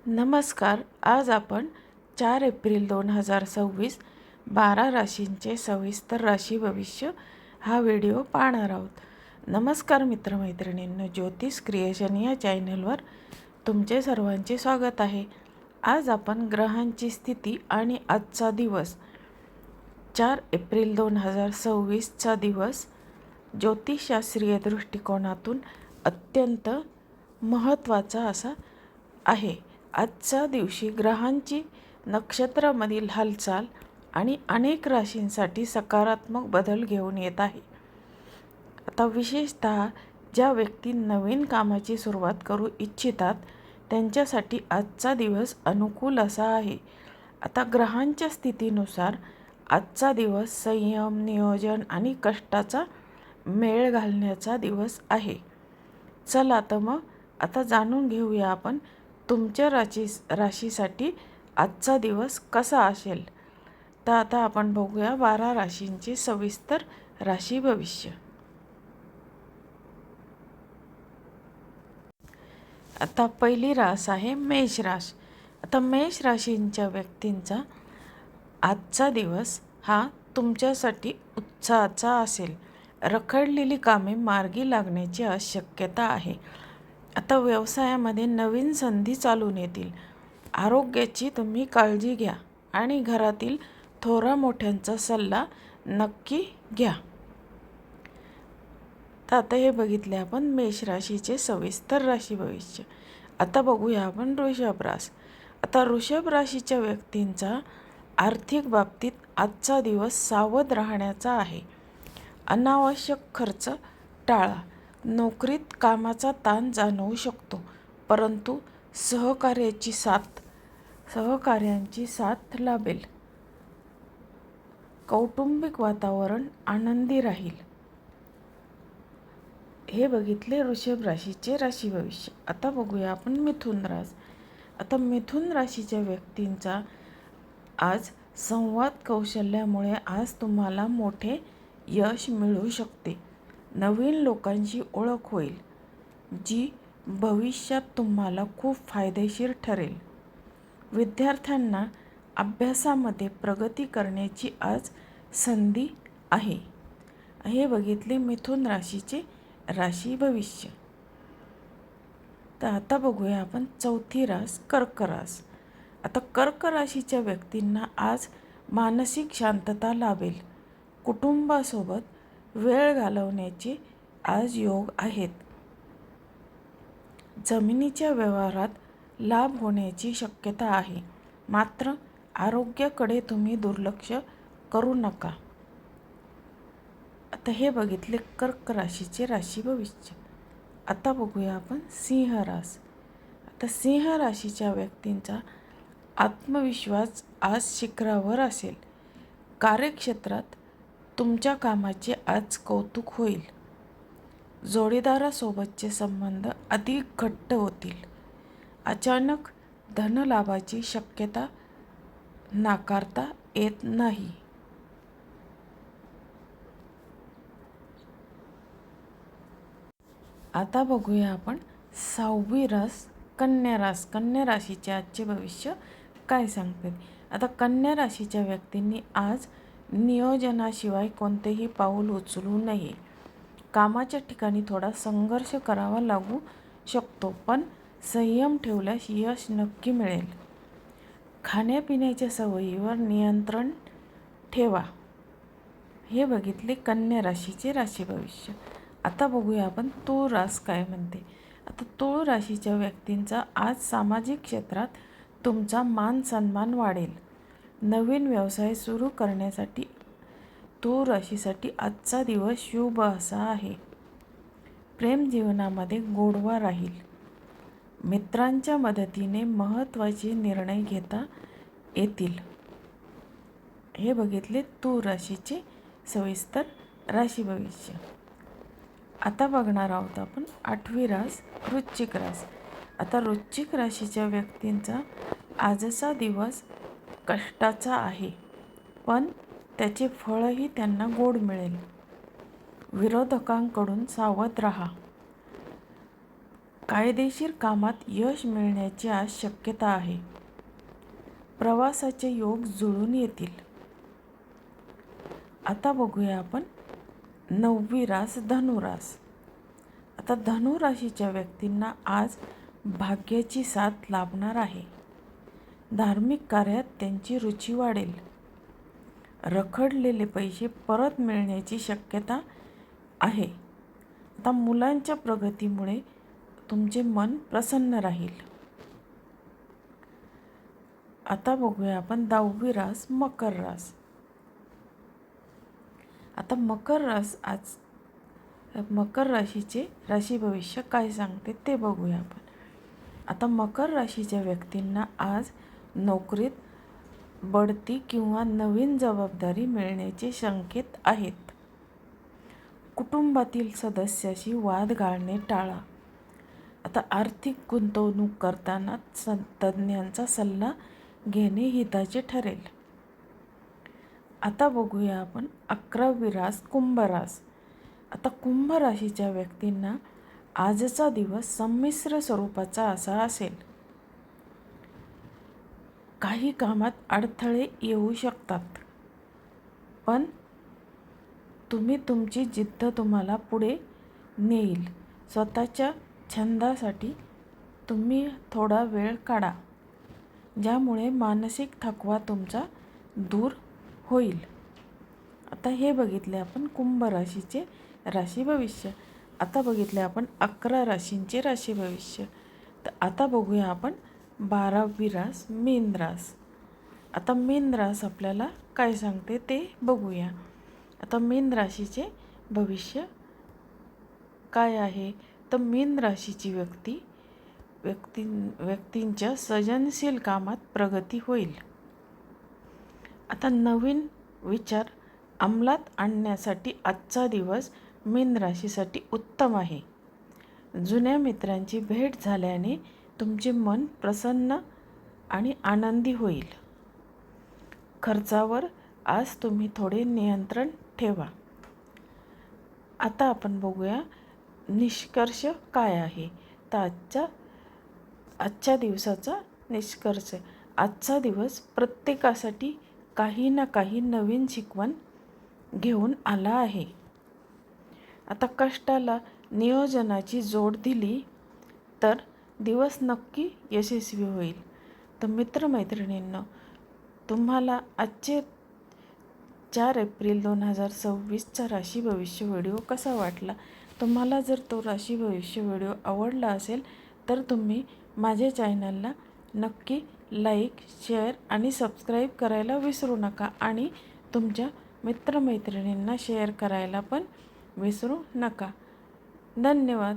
नमस्कार. आज आपण 4 एप्रिल 2026 12 राशींचे सविस्तर राशी भविष्य हा व्हिडिओ पाहणार आहोत. नमस्कार मित्रमैत्रिणींनो, ज्योतिष क्रिएशन या चॅनलवर तुमचे सर्वांचे स्वागत आहे. आज आपण ग्रहांची स्थिती आणि आजचा दिवस 4 एप्रिल 2026चा दिवस ज्योतिषशास्त्रीय दृष्टिकोनातून अत्यंत महत्त्वाचा असा आहे. आजच्या दिवशी ग्रहांची नक्षत्रामधील हालचाल आणि अनेक राशींसाठी सकारात्मक बदल घेऊन येत आहे. आता विशेषतः ज्या व्यक्ती नवीन कामाची सुरुवात करू इच्छितात त्यांच्यासाठी आजचा दिवस अनुकूल असा आहे. आता ग्रहांच्या स्थितीनुसार आजचा दिवस संयम, नियोजन आणि कष्टाचा मेळ घालण्याचा दिवस आहे. चला तर मग आता जाणून घेऊया आपण तुमच्या राशीसाठी आजचा दिवस कसा असेल. तर आता आपण बघूया 12 राशींचे सविस्तर राशी भविष्य. आता पहिली रास आहे मेष रास. आता मेष राशींच्या व्यक्तींचा आजचा दिवस हा तुमच्यासाठी उत्साहाचा असेल. रखडलेली कामे मार्गी लागण्याची शक्यता आहे. आता व्यवसायामध्ये नवीन संधी चालून येतील. आरोग्याची तुम्ही काळजी घ्या आणि घरातील थोरा मोठ्यांचा सल्ला नक्की घ्या. तर आता हे बघितले आपण मेष राशीचे सविस्तर राशी भविष्य. आता बघूया आपण वृषभ रास. आता वृषभ राशीच्या व्यक्तींचा आर्थिक बाबतीत आजचा दिवस सावध राहण्याचा आहे. अनावश्यक खर्च टाळा. नोकरीत कामाचा ताण जाणवू शकतो, परंतु सहकार्यांची साथ लाभेल. कौटुंबिक वातावरण आनंदी राहील. हे बघितले वृषभ राशीचे राशी भविष्य. आता बघूया आपण मिथुन रास. आता मिथुन राशीच्या व्यक्तींचा आज संवाद कौशल्यामुळे आज तुम्हाला मोठे यश मिळू शकते. नवीन लोकांची ओळख होईल, जी भविष्यात तुम्हाला खूप फायदेशीर ठरेल. विद्यार्थ्यांना अभ्यासामध्ये प्रगती करण्याची आज संधी आहे. हे बघितले मिथुन राशीचे राशी भविष्य. तर आता बघूया आपण चौथी रास कर्क रास. आता कर्क राशीच्या व्यक्तींना आज मानसिक शांतता लाभेल. कुटुंबासोबत वेळ घालवण्याचे आज योग आहेत. जमिनीच्या व्यवहारात लाभ होण्याची शक्यता आहे, मात्र आरोग्याकडे तुम्ही दुर्लक्ष करू नका. आता हे बघितले कर्क राशीचे राशी भविष्य. आता बघूया आपण सिंह रास. आता सिंह राशीच्या व्यक्तींचा आत्मविश्वास आज शिखरावर असेल. कार्यक्षेत्रात तुमच्या कामाचे आज कौतुक होईल. जोडीदारासोबतचे संबंध अधिक घट्ट होतील. अचानक धनलाभाची शक्यता नाकारता येत नाही. आता बघूया आपण 6वी रास कन्या रास. कन्या राशीचे आजचे भविष्य काय सांगते. आता कन्या राशीच्या व्यक्तींनी आज नियोजनाशिवाय कोणतेही पाऊल उचलू नये. कामाच्या ठिकाणी थोडा संघर्ष करावा लागू शकतो, पण संयम ठेवल्यास यश नक्की मिळेल. खाण्यापिण्याच्या सवयीवर नियंत्रण ठेवा. हे बघितले कन्या राशीचे राशी भविष्य. आता बघूया आपण तूळ रास काय म्हणते. आता तूळ राशीच्या व्यक्तींचा आज सामाजिक क्षेत्रात तुमचा मान सन्मान वाढेल. नवीन व्यवसाय सुरू करण्यासाठी तूळ राशीसाठी आजचा दिवस शुभ असा आहे. प्रेम जीवनामध्ये गोडवा राहील. मित्रांच्या मदतीने महत्त्वाचे निर्णय घेता येतील. हे बघितले तूळ राशीचे सविस्तर राशी भविष्य. आता बघणार आहोत आपण 8वी रास वृश्चिक रास. आता वृश्चिक राशीच्या व्यक्तींचा आजचा दिवस कष्टाचा आहे, पण त्याचे फळही त्यांना गोड मिळेल. विरोधकांकडून सावध राहा. कायदेशीर कामात यश मिळण्याची आज शक्यता आहे. प्रवासाचे योग जुळून येतील. आता बघूया आपण 9वी रास धनुरास. आता धनुराशीच्या व्यक्तींना आज भाग्याची साथ लाभणार आहे. धार्मिक कार्यात त्यांची रुची वाढेल. रखडलेले पैसे परत मिळण्याची शक्यता आहे. आता मुलांच्या प्रगतीमुळे तुमचे मन प्रसन्न राहील. आता बघूया आपण 10वी रास मकर रास. आता मकर राशीचे राशी भविष्य काय सांगते ते बघूया आपण. आता मकर राशीच्या व्यक्तींना आज नोकरीत बढती किंवा नवीन जबाबदारी मिळण्याचे संकेत आहेत. कुटुंबातील सदस्याशी वाद घालणे टाळा. आता आर्थिक गुंतवणूक करताना तज्ज्ञांचा सल्ला घेणे हिताचे ठरेल. आता बघूया आपण 11वी रास कुंभ रास. आता कुंभ राशीच्या व्यक्तींना आजचा दिवस संमिश्र स्वरूपाचा असा असेल. काही कामात अडथळे येऊ शकतात, पण तुमची जिद्द तुम्हाला पुढे नेईल. स्वतःच्या छंदासाठी तुम्ही थोडा वेळ काढा, ज्यामुळे मानसिक थकवा तुमचा दूर होईल. आता हे बघितले आपण कुंभ राशीचे राशी भविष्य. आता बघितले आपण 11 राशींचे राशी भविष्य. तर आता बघूया आपण 12वी रास मीन रास. आता मीन रास आपल्याला काय सांगते ते बघूया. आता मीन राशीचे भविष्य काय आहे, तर मीन राशीची व्यक्तींच्या सृजनशील कामात प्रगती होईल. आता नवीन विचार अंमलात आणण्यासाठी आजचा दिवस मीन राशीसाठी उत्तम आहे. जुन्या मित्रांची भेट झाल्याने तुमचे मन प्रसन्न आणि आनंदी होईल. खर्चावर आज तुम्ही थोडे नियंत्रण ठेवा. आता आपण बघूया निष्कर्ष काय आहे. तर आजच्या दिवसाचा निष्कर्ष. आजचा दिवस प्रत्येकासाठी काही ना काही नवीन शिकवण घेऊन आला आहे. आता कष्टाला नियोजनाची जोड दिली तर दिवस नक्की यशस्वी होईल. तर मित्रमैत्रिणींनो, तुम्हाला आजचे 4 एप्रिल 2026चा राशी भविष्य व्हिडिओ कसा वाटला? तुम्हाला जर तो राशी भविष्य व्हिडिओ आवडला असेल तर तुम्ही माझ्या चॅनलला नक्की लाईक, शेअर आणि सबस्क्राईब करायला विसरू नका आणि तुमच्या मित्रमैत्रिणींना शेअर करायला पण विसरू नका. धन्यवाद.